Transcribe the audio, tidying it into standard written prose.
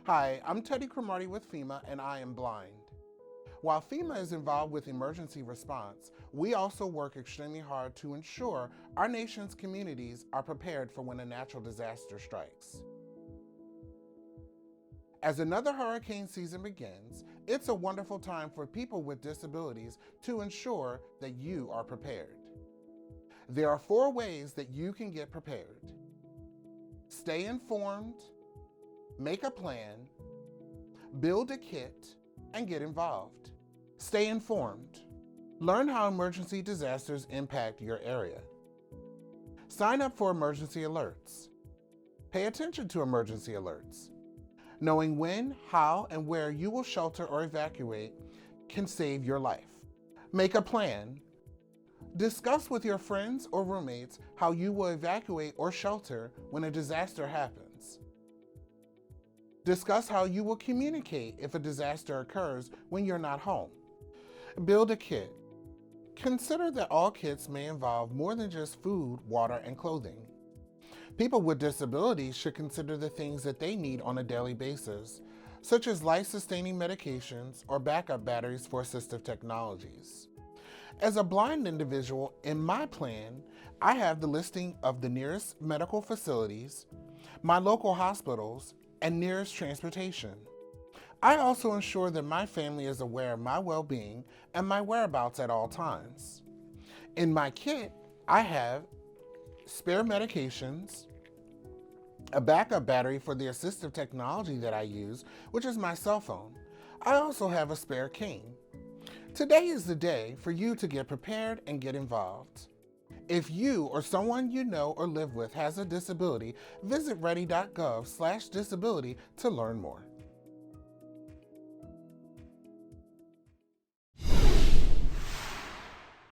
Hi, I'm Teddy Cromartie with FEMA and I am blind. While FEMA is involved with emergency response, we also work extremely hard to ensure our nation's communities are prepared for when a natural disaster strikes. As another hurricane season begins, it's a wonderful time for people with disabilities to ensure that you are prepared. There are 4 ways that you can get prepared. Stay informed, make a plan, build a kit, and get involved. Stay informed. Learn how emergency disasters impact your area. Sign up for emergency alerts. Pay attention to emergency alerts. Knowing when, how, and where you will shelter or evacuate can save your life. Make a plan. Discuss with your friends or roommates how you will evacuate or shelter when a disaster happens. Discuss how you will communicate if a disaster occurs when you're not home. Build a kit. Consider that all kits may involve more than just food, water, and clothing. People with disabilities should consider the things that they need on a daily basis, such as life-sustaining medications or backup batteries for assistive technologies. As a blind individual, in my plan, I have the listing of the nearest medical facilities, my local hospitals, and nearest transportation. I also ensure that my family is aware of my well-being and my whereabouts at all times. In my kit, I have spare medications, a backup battery for the assistive technology that I use, which is my cell phone. I also have a spare cane. Today is the day for you to get prepared and get involved. If you or someone you know or live with has a disability, visit ready.gov/disability to learn more.